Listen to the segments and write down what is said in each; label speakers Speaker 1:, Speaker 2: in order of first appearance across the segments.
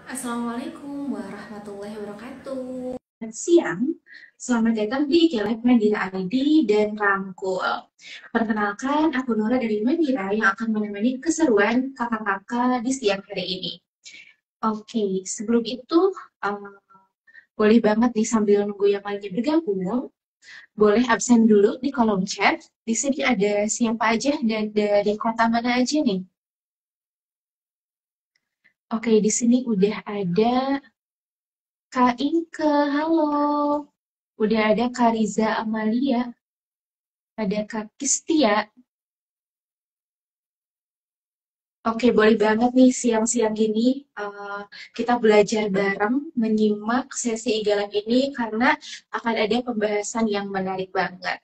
Speaker 1: Assalamualaikum warahmatullahi wabarakatuh.
Speaker 2: Selamat siang, selamat datang di Kelab Mandira ID dan Rangkul. Perkenalkan, aku Nora dari Mandira yang akan menemani keseruan kakak-kakak di siang hari ini. Oke, sebelum itu, eh, boleh banget nih sambil nunggu yang lainnya bergabung, boleh absen dulu di kolom chat. Di sini ada siapa aja dan dari kota mana aja nih? Oke, di sini udah ada Kak Inke, halo. Udah ada Kak Riza Amalia, ada Kak Kistia. Oke, boleh banget nih siang-siang gini kita belajar bareng menyimak sesi Igalak ini karena akan ada pembahasan yang menarik banget.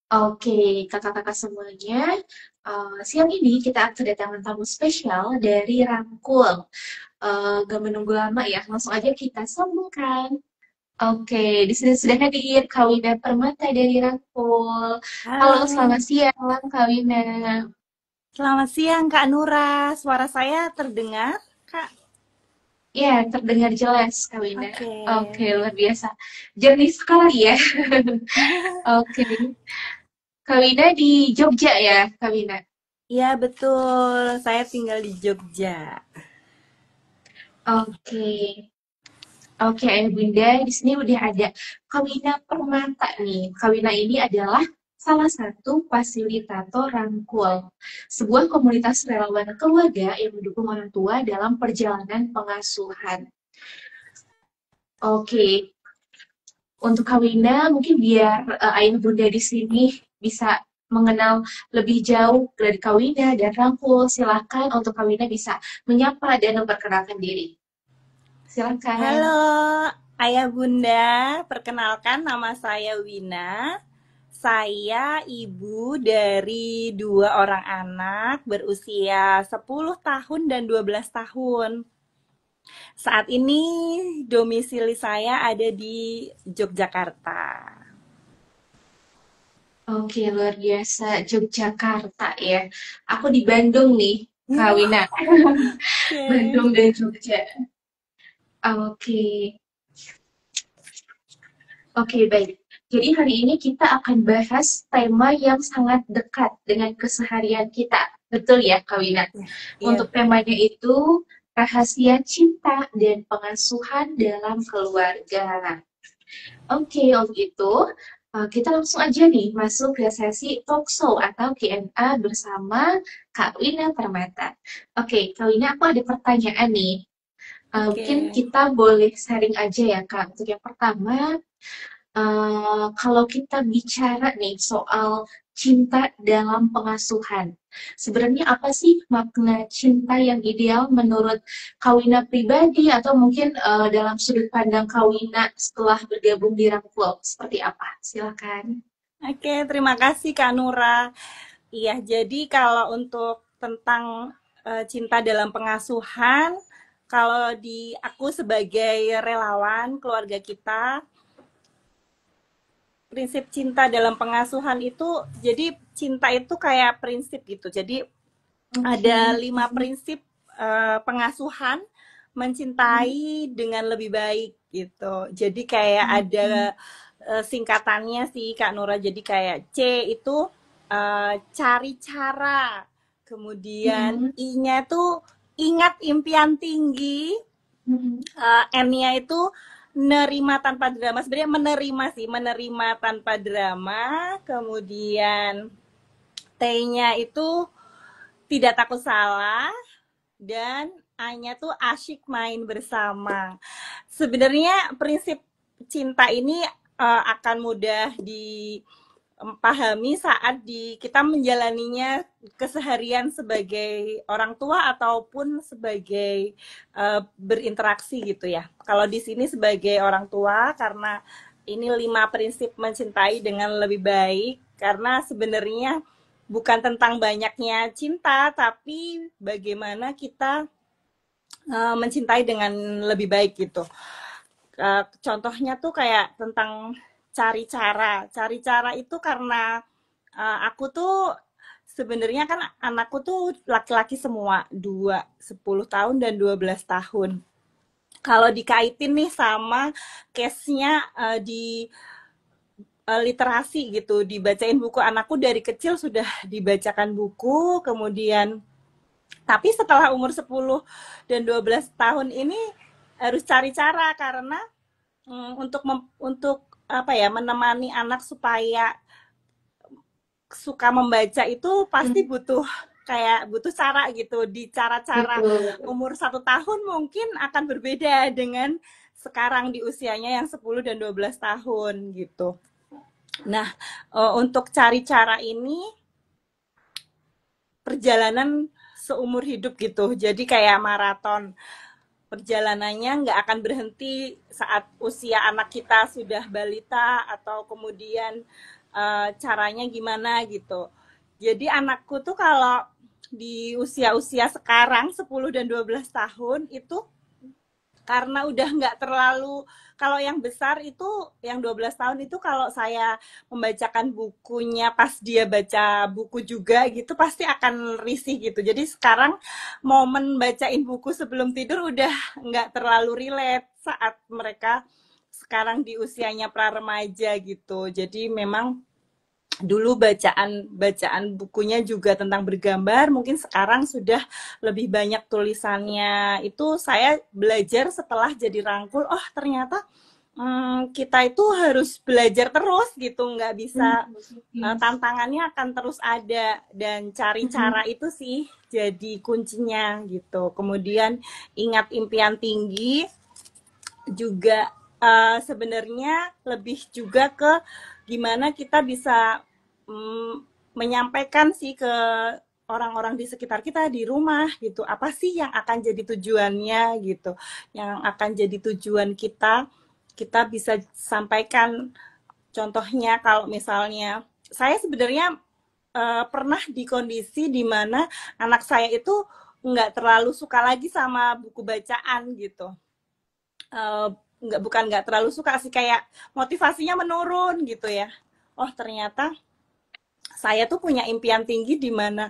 Speaker 2: Oke, kakak-kakak semuanya, siang ini kita kedatangan tamu spesial dari Rangkul. Gak menunggu lama ya, langsung aja kita sambungkan. Oke, di sini sudah hadir Kawina Permata dari Rangkul. Halo,
Speaker 3: Halo,
Speaker 2: selamat siang Kawina.
Speaker 3: selamat siang Kak Nura. Suara saya terdengar, Kak?
Speaker 2: Ya, terdengar jelas, Kak Winda.
Speaker 3: Oke.
Speaker 2: Oke, luar biasa. Jernih sekali ya. Oke. Kak Winda di Jogja ya, Kak Winda?
Speaker 3: Iya betul, saya tinggal di Jogja.
Speaker 2: Oke. Oke, Bunda, di sini udah ada Kawina Permata nih. Kawina ini adalah salah satu fasilitator Rangkul, sebuah komunitas relawan keluarga yang mendukung orang tua dalam perjalanan pengasuhan. Oke, untuk Kak Winda, mungkin biar ayah bunda di sini bisa mengenal lebih jauh dari Kak Winda dan Rangkul, silakan untuk Kak Winda bisa menyapa dan memperkenalkan diri. Silakan.
Speaker 3: Halo, Ayah Bunda. Perkenalkan nama saya Wina. Saya ibu dari dua orang anak berusia 10 tahun dan 12 tahun. Saat ini domisili saya ada di Yogyakarta.
Speaker 2: Oke, luar biasa. Yogyakarta ya. Aku di Bandung nih, Kak Winda.
Speaker 3: Oke.
Speaker 2: Bandung dan Jogja. Oke, oke baik. Jadi hari ini kita akan bahas tema yang sangat dekat dengan keseharian kita. Betul ya, Kak Wina? Untuk
Speaker 3: Iya.
Speaker 2: temanya itu rahasia cinta dan pengasuhan dalam keluarga. Oke, untuk itu kita langsung aja nih masuk ke sesi talkshow atau Q&A bersama Kak Wina Permata. Oke, Kak Wina, aku ada pertanyaan nih. Mungkin
Speaker 3: Oke.
Speaker 2: kita boleh sharing aja ya, Kak. Untuk yang pertama, kalau kita bicara nih soal cinta dalam pengasuhan, sebenarnya apa sih makna cinta yang ideal menurut Kawina pribadi atau mungkin dalam sudut pandang Kawina setelah bergabung di Rangkul seperti apa? Silakan.
Speaker 3: Oke, terima kasih Kak Nura. Iya, jadi kalau untuk tentang cinta dalam pengasuhan, kalau di aku sebagai relawan keluarga kita, prinsip cinta dalam pengasuhan itu, jadi cinta itu kayak prinsip gitu. Jadi
Speaker 2: Oke.
Speaker 3: ada 5 prinsip pengasuhan mencintai dengan lebih baik gitu. Jadi kayak ada
Speaker 2: Oke.
Speaker 3: singkatannya sih Kak Nura. Jadi kayak C itu cari cara. Kemudian
Speaker 2: Mm-mm.
Speaker 3: I-nya tuh ingat impian tinggi.
Speaker 2: Mm-mm.
Speaker 3: N-nya itu nerima tanpa drama. Sebenarnya menerima sih, menerima tanpa drama. Kemudian T-nya itu tidak takut salah, dan A-nya tuh asyik main bersama. Sebenarnya prinsip cinta ini akan mudah dipahami saat kita menjalaninya keseharian sebagai orang tua ataupun sebagai berinteraksi gitu ya. Kalau di sini sebagai orang tua, karena ini 5 prinsip mencintai dengan lebih baik, karena sebenarnya bukan tentang banyaknya cinta, tapi bagaimana kita mencintai dengan lebih baik gitu. Contohnya tuh kayak tentang cari cara. Cari cara itu karena aku tuh sebenarnya kan anakku tuh laki-laki semua, 10 tahun dan 12 tahun. Kalau dikaitin nih sama case-nya di literasi gitu, dibacain buku, anakku dari kecil sudah dibacakan buku, kemudian tapi setelah umur 10 dan 12 tahun ini harus cari cara karena untuk apa ya, menemani anak supaya suka membaca itu pasti butuh cara gitu. Di cara-cara umur 1 tahun mungkin akan berbeda dengan sekarang di usianya yang 10 dan 12 tahun gitu. Nah, untuk cari cara ini perjalanan seumur hidup gitu. Jadi kayak maraton. Perjalanannya nggak akan berhenti saat usia anak kita sudah balita atau kemudian caranya gimana gitu. Jadi anakku tuh kalau di usia-usia sekarang 10 dan 12 tahun itu karena udah nggak terlalu, kalau yang besar itu yang 12 tahun itu kalau saya membacakan bukunya pas dia baca buku juga gitu pasti akan risih gitu. Jadi sekarang momen bacain buku sebelum tidur udah nggak terlalu relate saat mereka sekarang di usianya pra remaja gitu. Jadi memang dulu bacaan bukunya juga tentang bergambar, mungkin sekarang sudah lebih banyak tulisannya. Itu saya belajar setelah jadi rangkul, oh ternyata kita itu harus belajar terus gitu, nggak bisa, tantangannya akan terus ada, dan cari cara itu sih jadi kuncinya gitu. Kemudian ingat impian tinggi juga, sebenarnya lebih juga ke gimana kita bisa menyampaikan sih ke orang-orang di sekitar kita di rumah gitu, apa sih yang akan jadi tujuannya gitu, yang akan jadi tujuan kita bisa sampaikan. Contohnya kalau misalnya saya sebenarnya pernah di kondisi di mana anak saya itu nggak terlalu suka lagi sama buku bacaan gitu. Bukan nggak terlalu suka sih, kayak motivasinya menurun gitu ya. Oh ternyata saya tuh punya impian tinggi di mana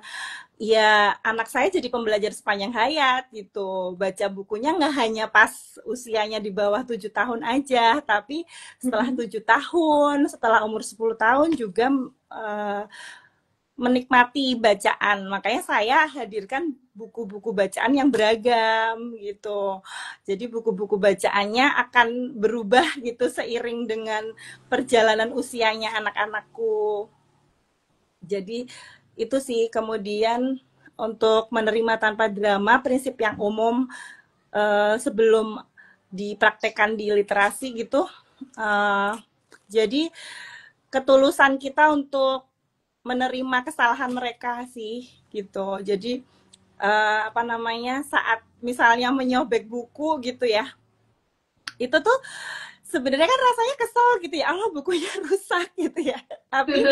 Speaker 3: ya anak saya jadi pembelajar sepanjang hayat gitu. Baca bukunya nggak hanya pas usianya di bawah 7 tahun aja, tapi setelah 7 tahun, setelah umur 10 tahun juga menikmati bacaan. Makanya saya hadirkan buku-buku bacaan yang beragam gitu. Jadi buku-buku bacaannya akan berubah gitu seiring dengan perjalanan usianya anak-anakku. Jadi itu sih. Kemudian untuk menerima tanpa drama, prinsip yang umum sebelum dipraktekkan di literasi gitu. Jadi ketulusan kita untuk menerima kesalahan mereka sih gitu. Jadi saat misalnya menyobek buku gitu ya, itu tuh sebenarnya kan rasanya kesel gitu ya, Allah bukunya rusak gitu ya. Tapi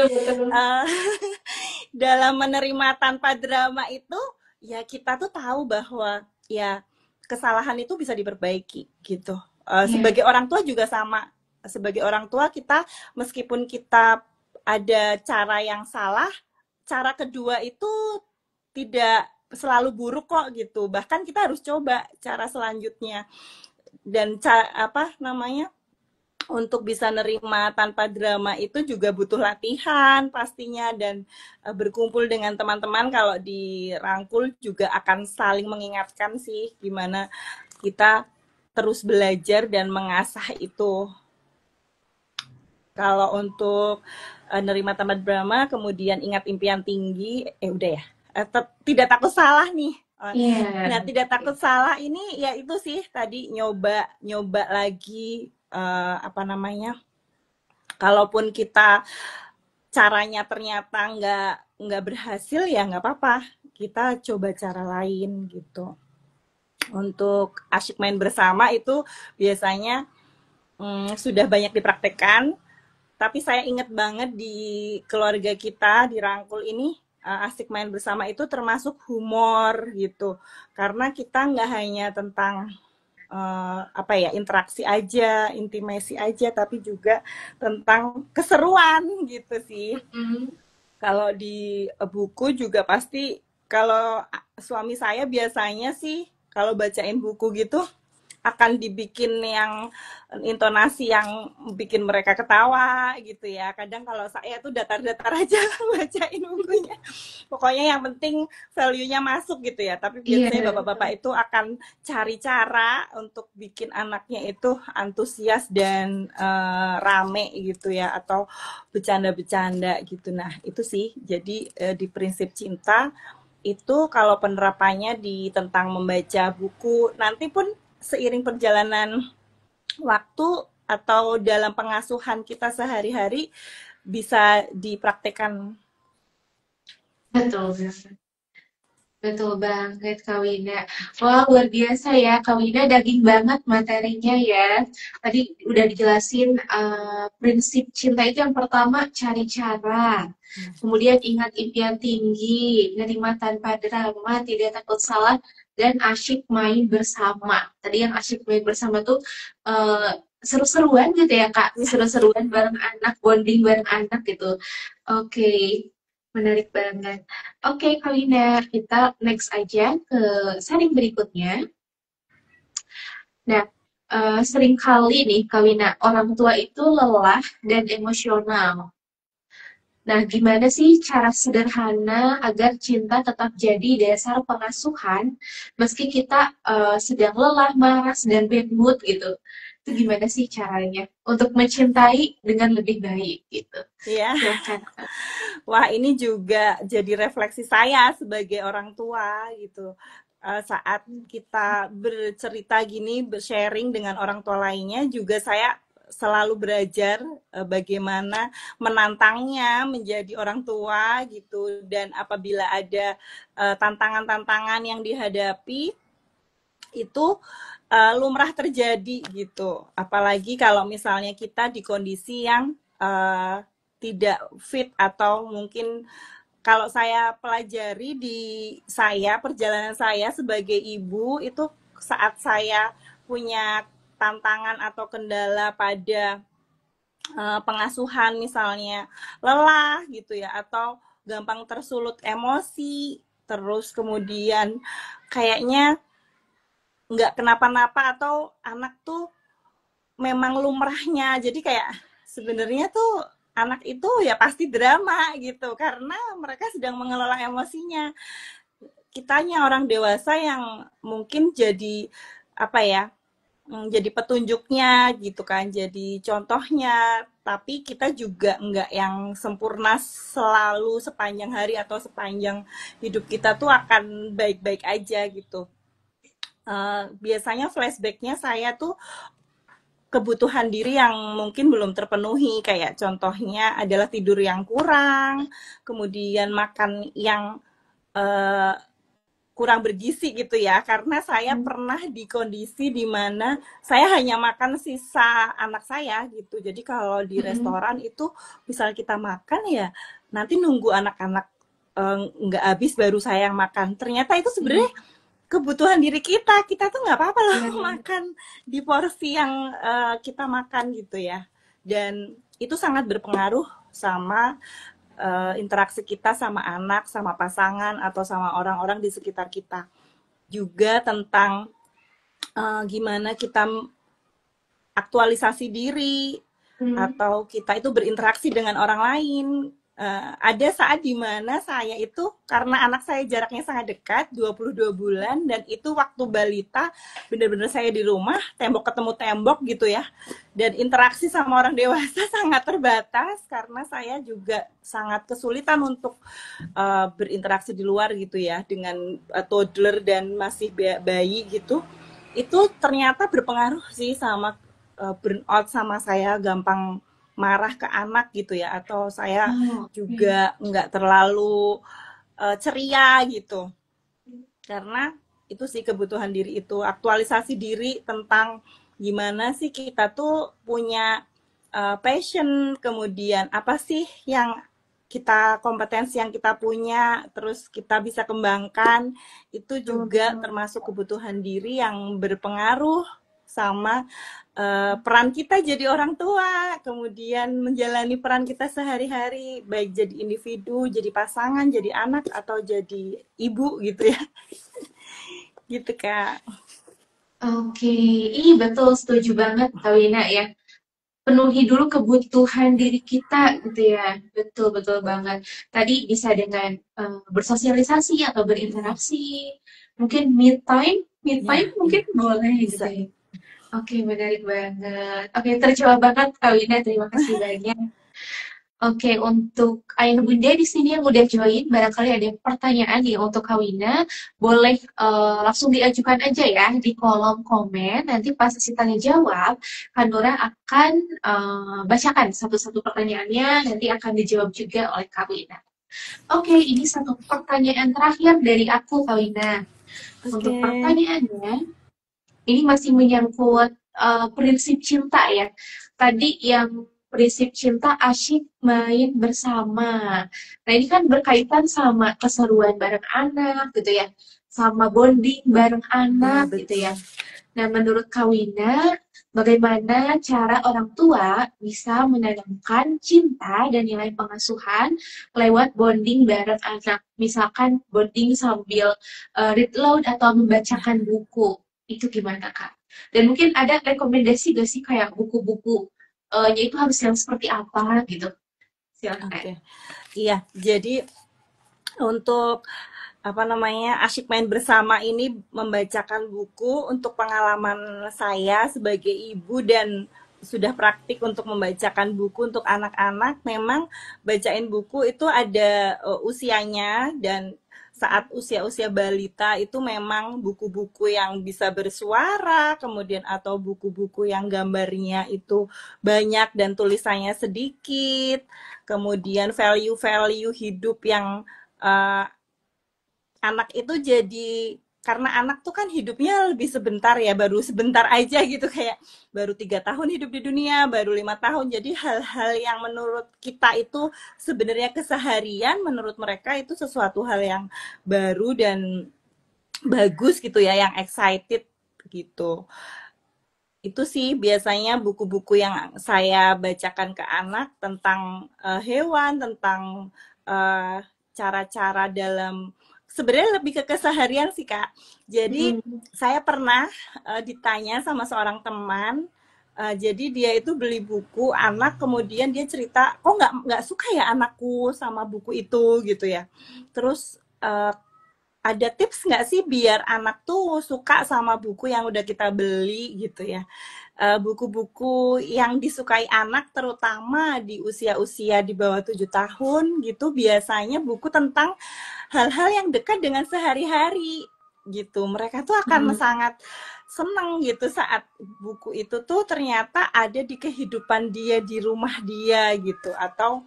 Speaker 3: dalam menerima tanpa drama itu ya kita tuh tahu bahwa ya kesalahan itu bisa diperbaiki gitu. Sebagai orang tua juga sama. Sebagai orang tua kita, meskipun kita ada cara yang salah, cara kedua itu tidak selalu buruk kok gitu. Bahkan kita harus coba cara selanjutnya. Dan untuk bisa nerima tanpa drama itu juga butuh latihan pastinya, dan berkumpul dengan teman-teman kalau dirangkul juga akan saling mengingatkan sih gimana kita terus belajar dan mengasah itu. Kalau untuk nerima tanpa drama, kemudian ingat impian tinggi, udah ya. Tidak takut salah nih. Nah, tidak takut salah ini ya itu sih tadi, nyoba lagi, kalaupun kita caranya ternyata nggak berhasil ya nggak apa-apa, kita coba cara lain gitu. Untuk asyik main bersama itu biasanya sudah banyak dipraktekkan. Tapi saya ingat banget di keluarga kita, di Rangkul ini, asik main bersama itu termasuk humor gitu. Karena kita nggak hanya tentang interaksi aja, intimasi aja, tapi juga tentang keseruan gitu sih. Kalau di buku juga pasti, kalau suami saya biasanya sih kalau bacain buku gitu akan dibikin yang intonasi yang bikin mereka ketawa gitu ya. Kadang kalau saya tuh datar-datar aja bacain bukunya. Pokoknya yang penting value-nya masuk gitu ya. Tapi biasanya
Speaker 2: Iya,
Speaker 3: bapak-bapak itu akan cari cara untuk bikin anaknya itu antusias dan rame gitu ya, atau bercanda-bercanda gitu. Nah, itu sih. Jadi di prinsip cinta itu kalau penerapannya di tentang membaca buku, nanti pun seiring perjalanan waktu atau dalam pengasuhan kita sehari-hari bisa dipraktekkan.
Speaker 2: betul. Betul banget, Kak Wina. Wah, luar biasa ya, Kak Wina. Daging banget materinya ya. Tadi udah dijelasin prinsip cinta itu yang pertama cari cara. Kemudian ingat impian tinggi, nerima tanpa drama, tidak takut salah, dan asyik main bersama. Tadi yang asyik main bersama tuh eh, seru-seruan gitu ya, Kak. Seru-seruan bareng anak, bonding bareng anak gitu. Oke, menarik banget. Oke, Kak Wina, kita next aja ke sharing berikutnya. Nah, seringkali nih, Kak Wina, orang tua itu lelah dan emosional. Nah, gimana sih cara sederhana agar cinta tetap jadi dasar pengasuhan meski kita sedang lelah, maras, dan bad mood gitu? Itu gimana sih caranya untuk mencintai dengan lebih baik gitu?
Speaker 3: Ya,
Speaker 2: Silakan, Kak.
Speaker 3: wah ini juga jadi refleksi saya sebagai orang tua gitu. Saat kita bercerita gini, bersharing dengan orang tua lainnya, juga saya selalu belajar bagaimana menantangnya menjadi orang tua gitu. Dan apabila ada tantangan-tantangan yang dihadapi, itu lumrah terjadi gitu. Apalagi kalau misalnya kita di kondisi yang tidak fit, atau mungkin kalau saya pelajari di perjalanan saya sebagai ibu itu, saat saya punya tantangan atau kendala pada pengasuhan, misalnya lelah gitu ya, atau gampang tersulut emosi, terus kemudian kayaknya nggak kenapa-napa, atau anak tuh memang lumrahnya. Jadi kayak sebenarnya tuh anak itu ya pasti drama gitu, karena mereka sedang mengelola emosinya. Kitanya orang dewasa yang mungkin jadi apa ya, jadi petunjuknya gitu kan, jadi contohnya. Tapi kita juga nggak yang sempurna selalu sepanjang hari atau sepanjang hidup kita tuh akan baik-baik aja gitu. Biasanya flashbacknya saya tuh kebutuhan diri yang mungkin belum terpenuhi, kayak contohnya adalah tidur yang kurang, kemudian makan yang eh, kurang bergizi gitu ya, karena saya pernah di kondisi di mana saya hanya makan sisa anak saya gitu. Jadi kalau di restoran itu misalnya kita makan ya nanti nunggu anak-anak nggak habis baru saya yang makan. Ternyata itu sebenarnya kebutuhan diri kita tuh nggak apa-apa loh makan di porsi yang kita makan gitu ya. Dan itu sangat berpengaruh sama interaksi kita sama anak, sama pasangan, atau sama orang-orang di sekitar kita. Juga tentang gimana kita aktualisasi diri, atau kita itu berinteraksi dengan orang lain. Ada saat dimana saya itu, karena anak saya jaraknya sangat dekat, 22 bulan, dan itu waktu balita, benar-benar saya di rumah, tembok ketemu tembok gitu ya, dan interaksi sama orang dewasa sangat terbatas, karena saya juga sangat kesulitan untuk berinteraksi di luar gitu ya, dengan toddler dan masih bayi gitu. Itu ternyata berpengaruh sih sama burnout, sama saya gampang marah ke anak gitu ya, atau saya juga nggak terlalu ceria gitu, karena itu sih kebutuhan diri itu, aktualisasi diri tentang gimana sih kita tuh punya passion, kemudian apa sih yang kita, kompetensi yang kita punya, terus kita bisa kembangkan, itu juga termasuk kebutuhan diri yang berpengaruh sama peran kita jadi orang tua, kemudian menjalani peran kita sehari-hari, baik jadi individu, jadi pasangan, jadi anak, atau jadi ibu gitu ya. Gitu, Kak.
Speaker 2: Oke, betul, setuju banget Kak Wina ya. Penuhi dulu kebutuhan diri kita gitu ya. Betul, betul banget. Tadi bisa dengan bersosialisasi atau berinteraksi. Mungkin me time
Speaker 3: Ya,
Speaker 2: mungkin boleh gitu
Speaker 3: bisa.
Speaker 2: ya. Oke, menarik banget. Oke, terjawab banget Kak Wina, terima kasih banyak. Oke, untuk ayah bunda di sini yang udah join, barangkali ada pertanyaan nih untuk Kak Wina, boleh langsung diajukan aja ya di kolom komen. Nanti pas sesi tanya jawab, Kak Nura akan bacakan satu-satu pertanyaannya, nanti akan dijawab juga oleh Kak Wina. Oke, ini satu pertanyaan terakhir dari aku, Kak Wina. Untuk
Speaker 3: Oke.
Speaker 2: pertanyaannya, ini masih menyangkut prinsip cinta ya. Tadi yang prinsip cinta asyik main bersama. Nah ini kan berkaitan sama keseruan bareng anak gitu ya. Sama bonding bareng
Speaker 3: Iya,
Speaker 2: anak gitu
Speaker 3: betul.
Speaker 2: ya. Nah menurut Kawina, bagaimana cara orang tua bisa menanamkan cinta dan nilai pengasuhan lewat bonding bareng anak. Misalkan bonding sambil read aloud atau membacakan buku. Itu gimana Kak? Dan mungkin ada rekomendasi gak sih kayak buku-buku itu harus yang seperti apa gitu. Silakan.
Speaker 3: Oke. Iya, jadi untuk apa namanya, asyik main bersama ini membacakan buku untuk pengalaman saya sebagai ibu dan sudah praktik untuk membacakan buku untuk anak-anak. Memang bacain buku itu ada usianya, dan saat usia-usia balita itu memang buku-buku yang bisa bersuara, kemudian atau buku-buku yang gambarnya itu banyak dan tulisannya sedikit, kemudian value-value hidup yang uh, anak itu jadi, karena anak tuh kan hidupnya lebih sebentar ya, baru sebentar aja gitu, kayak baru 3 tahun hidup di dunia, baru 5 tahun. Jadi hal-hal yang menurut kita itu sebenarnya keseharian, menurut mereka itu sesuatu hal yang baru dan bagus gitu ya, yang excited gitu. Itu sih biasanya buku-buku yang saya bacakan ke anak tentang hewan, tentang eh, cara-cara dalam, sebenarnya lebih ke keseharian sih Kak. Jadi
Speaker 2: Mm-mm.
Speaker 3: saya pernah ditanya sama seorang teman, jadi dia itu beli buku anak, kemudian dia cerita, kok nggak suka ya anakku sama buku itu gitu ya. Terus ada tips nggak sih biar anak tuh suka sama buku yang udah kita beli gitu ya. Buku-buku yang disukai anak terutama di usia-usia di bawah 7 tahun gitu, biasanya buku tentang hal-hal yang dekat dengan sehari-hari gitu. Mereka tuh akan
Speaker 2: Mm-mm.
Speaker 3: sangat senang gitu saat buku itu tuh ternyata ada di kehidupan dia, di rumah dia gitu, atau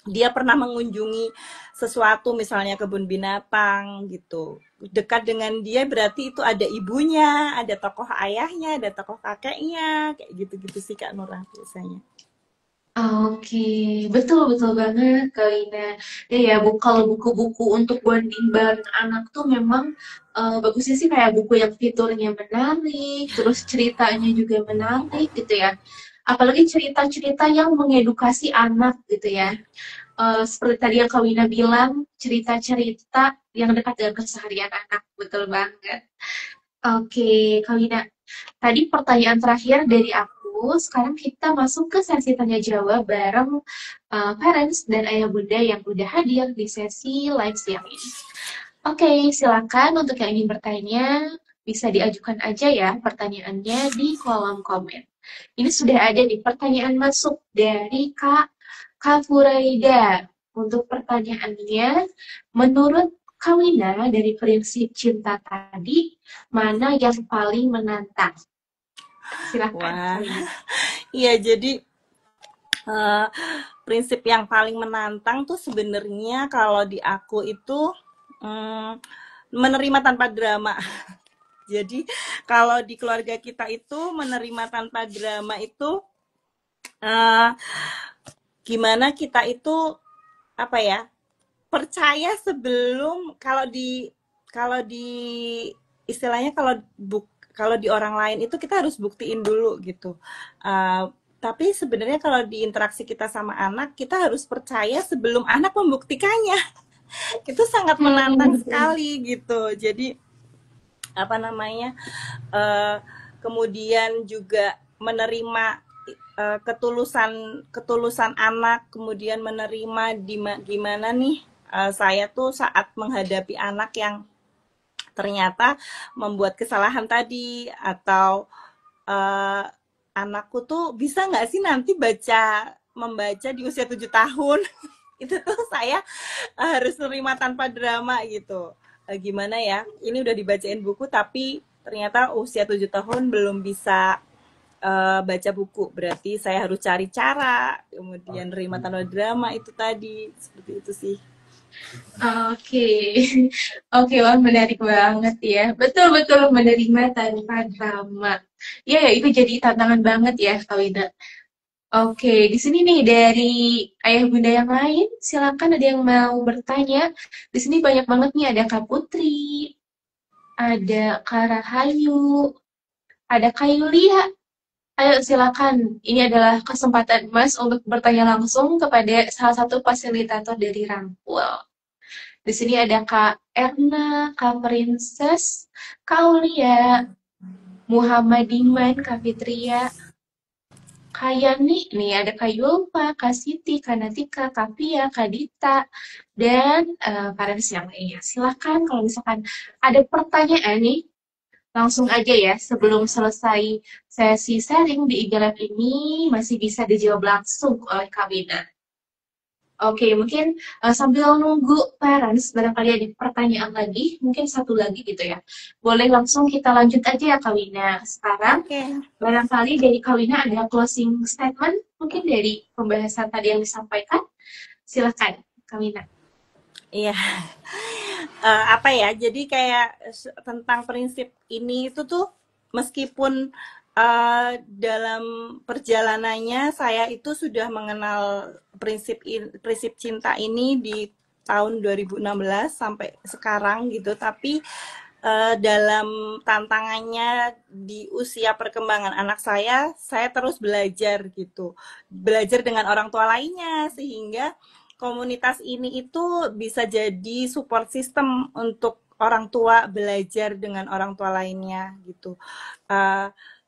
Speaker 3: dia pernah mengunjungi sesuatu, misalnya kebun binatang gitu. Dekat dengan dia berarti itu ada ibunya, ada tokoh ayahnya, ada tokoh kakeknya, kayak gitu-gitu sih Kak Nurah biasanya.
Speaker 2: Oke, betul betul banget Kak Lina. Ya, kalau buku-buku untuk bonding bareng anak tuh memang bagusnya sih kayak buku yang fiturnya menarik, terus ceritanya juga menarik gitu ya. Apalagi cerita-cerita yang mengedukasi anak gitu ya. Seperti tadi yang Kak Wina bilang, cerita-cerita yang dekat dengan keseharian anak, betul banget. Oke, Kak Wina. Tadi pertanyaan terakhir dari aku. Sekarang kita masuk ke sesi tanya jawab bareng parents dan ayah bunda yang udah hadir di sesi live siang ini. Oke, silakan untuk yang ingin bertanya bisa diajukan aja ya pertanyaannya di kolom komen. Ini sudah ada nih pertanyaan masuk dari Kak Furaida. Untuk pertanyaannya, menurut Kawina dari prinsip cinta tadi, mana yang paling menantang? Silakan,
Speaker 3: Wah,
Speaker 2: Kawina.
Speaker 3: iya, jadi eh, prinsip yang paling menantang tuh sebenarnya kalau di aku itu mm, menerima tanpa drama. Jadi kalau di keluarga kita itu menerima tanpa drama itu eh, gimana kita itu, apa ya, percaya sebelum, kalau di istilahnya, kalau kalau di orang lain itu kita harus buktiin dulu gitu. Tapi sebenarnya kalau di interaksi kita sama anak, kita harus percaya sebelum anak membuktikannya. Itu sangat menantang sekali gitu. Jadi apa namanya, kemudian juga menerima ketulusan anak, kemudian menerima gimana nih saya tuh saat menghadapi anak yang ternyata membuat kesalahan tadi, atau anakku tuh bisa nggak sih nanti membaca di usia 7 tahun. Itu tuh saya harus nerima tanpa drama gitu. Gimana ya, ini udah dibacain buku tapi ternyata usia 7 tahun belum bisa baca buku, berarti saya harus cari cara, kemudian nerima tanpa drama itu tadi, seperti itu sih.
Speaker 2: Oke, oke, wah menarik banget ya. Betul-betul menerima tanpa drama. Ya, itu jadi tantangan banget ya, Kak Wina. Oke, di sini nih dari ayah bunda yang lain, silakan ada yang mau bertanya. Di sini banyak banget nih, ada Kak Putri, ada Kak Rahayu, ada Kak Yulia. Ayo silakan, ini adalah kesempatan emas untuk bertanya langsung kepada salah satu fasilitator dari Rangkul. Di sini ada Kak Erna, Kak Princess, Kak Aulia, Muhammad Iman, Kak Fitria, Kak Yani, nih ada Kak Yulfa, Kak Siti, Kak Natika, Kak Pia, Kak Dita, dan parents yang lainnya. Silakan kalau misalkan ada pertanyaan nih, langsung aja ya, sebelum selesai sesi sharing di IG Live ini, masih bisa dijawab langsung oleh Kak Wina. Oke, mungkin sambil nunggu parents, barangkali ada pertanyaan lagi, mungkin satu lagi gitu ya. Boleh langsung kita lanjut aja ya Kak Wina. Sekarang, barangkali dari Kak Wina ada closing statement, mungkin dari pembahasan tadi yang disampaikan. Silakan, Kak Wina.
Speaker 3: Iya. Apa ya, jadi kayak tentang prinsip ini itu tuh meskipun dalam perjalanannya saya itu sudah mengenal prinsip cinta ini di tahun 2016 sampai sekarang gitu, tapi dalam tantangannya di usia perkembangan anak saya terus belajar gitu, belajar dengan orang tua lainnya, sehingga komunitas ini itu bisa jadi support system untuk orang tua belajar dengan orang tua lainnya gitu.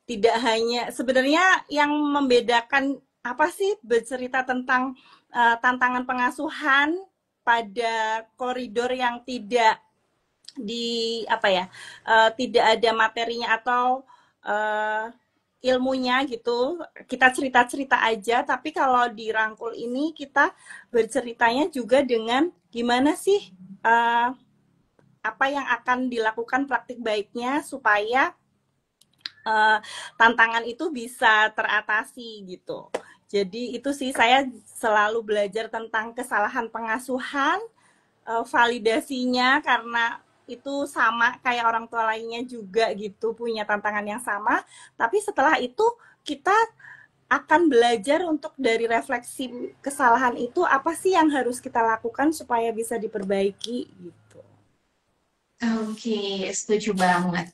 Speaker 3: Tidak hanya sebenarnya yang membedakan apa sih bercerita tentang tantangan pengasuhan pada koridor yang tidak tidak ada materinya atau ilmunya gitu, kita cerita-cerita aja, tapi kalau di Rangkul ini kita berceritanya juga dengan gimana sih apa yang akan dilakukan praktik baiknya supaya tantangan itu bisa teratasi gitu. Jadi itu sih, saya selalu belajar tentang kesalahan pengasuhan, validasinya, karena itu sama kayak orang tua lainnya juga gitu, punya tantangan yang sama. Tapi setelah itu kita akan belajar untuk dari refleksi kesalahan itu, apa sih yang harus kita lakukan supaya bisa diperbaiki gitu.
Speaker 2: Oke, setuju banget.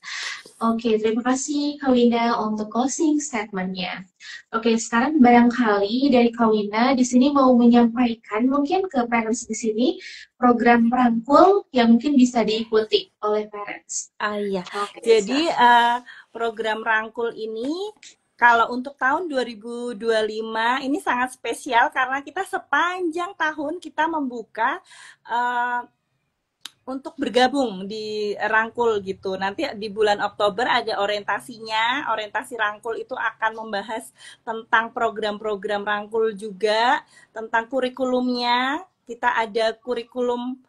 Speaker 2: Oke, terima kasih Kak Wina untuk closing statement-nya. Oke, sekarang barangkali dari Kak Wina di sini mau menyampaikan mungkin ke parents di sini program Rangkul yang mungkin bisa diikuti oleh parents.
Speaker 3: Iya. Jadi program Rangkul ini kalau untuk tahun 2025 ini sangat spesial karena kita sepanjang tahun kita membuka untuk bergabung di Rangkul gitu. Nanti di bulan Oktober ada orientasinya. Orientasi Rangkul itu akan membahas tentang program-program Rangkul juga, tentang kurikulumnya. Kita ada kurikulum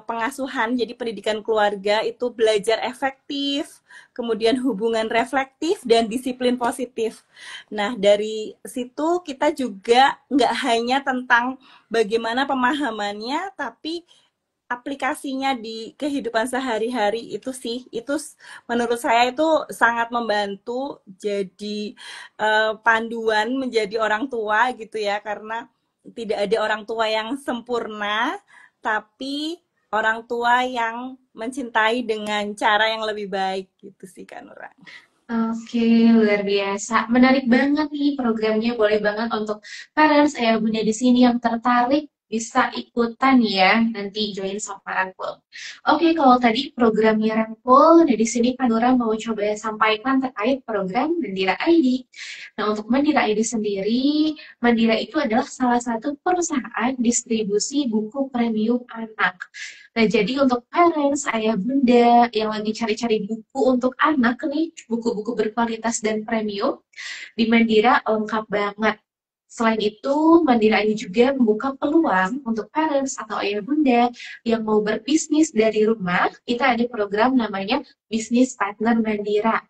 Speaker 3: pengasuhan, jadi pendidikan keluarga itu belajar efektif, kemudian hubungan reflektif, dan disiplin positif. Nah, dari situ kita juga nggak hanya tentang bagaimana pemahamannya, tapi aplikasinya di kehidupan sehari-hari itu sih, itu menurut saya itu sangat membantu jadi panduan menjadi orang tua gitu ya, karena tidak ada orang tua yang sempurna, tapi orang tua yang mencintai dengan cara yang lebih baik gitu sih Kak Nura.
Speaker 2: Oke, luar biasa. Menarik banget nih programnya. Boleh banget untuk parents, ayah bunda di sini yang tertarik bisa ikutan ya, nanti join sama Rangkul. Oke, kalau tadi programnya Rangkul, nah di sini Kanura mau coba sampaikan terkait program Mandira ID. Nah, untuk Mandira ID sendiri, Mandira itu adalah salah satu perusahaan distribusi buku premium anak. Nah, jadi untuk parents, ayah bunda yang lagi cari-cari buku untuk anak nih, buku-buku berkualitas dan premium, di Mandira lengkap banget. Selain itu, Mandira ini juga membuka peluang untuk parents atau ayah bunda yang mau berbisnis dari rumah. Kita ada program namanya Bisnis Partner Mandira.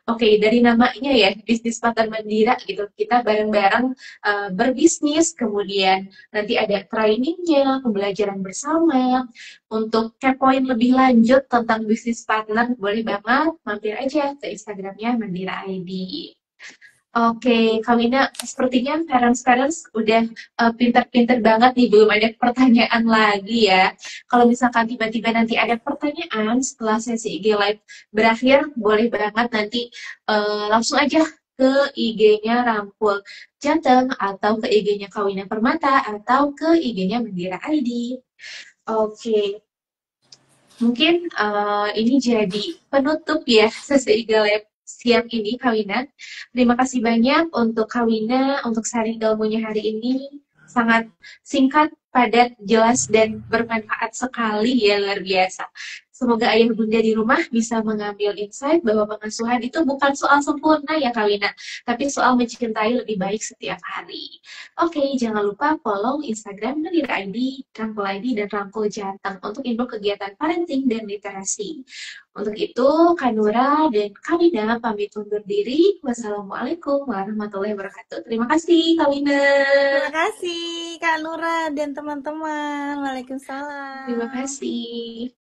Speaker 2: Oke, dari namanya ya, Bisnis Partner Mandira gitu. Kita bareng-bareng berbisnis, kemudian nanti ada trainingnya, pembelajaran bersama. Untuk kepoin lebih lanjut tentang bisnis partner, boleh banget mampir aja ke Instagramnya Mandira ID. Oke, Kawina, sepertinya parents-parents udah pinter-pinter banget nih, belum ada pertanyaan lagi ya. Kalau misalkan tiba-tiba nanti ada pertanyaan setelah sesi IG Live berakhir, boleh banget nanti langsung aja ke IG-nya Rampul Jateng, atau ke IG-nya Kawina Permata, atau ke IG-nya Mandira ID. Oke, mungkin ini jadi penutup ya sesi IG Live siang ini, Kawina. Terima kasih banyak untuk Kawina, untuk sharing ilmunya hari ini. Sangat singkat, padat, jelas, dan bermanfaat sekali ya, luar biasa. Semoga ayah bunda di rumah bisa mengambil insight bahwa pengasuhan itu bukan soal sempurna ya, Kawina, tapi soal mencintai lebih baik setiap hari. Oke, jangan lupa follow Instagram Mandira ID, Rangkul ID, dan Rangkul Jateng untuk info kegiatan parenting dan literasi. Untuk itu, Kanura dan Kawina pamit undur diri. Wassalamualaikum warahmatullahi wabarakatuh. Terima kasih, Kawina.
Speaker 3: Terima kasih Kak Nura dan teman-teman. Waalaikumsalam.
Speaker 2: Terima kasih.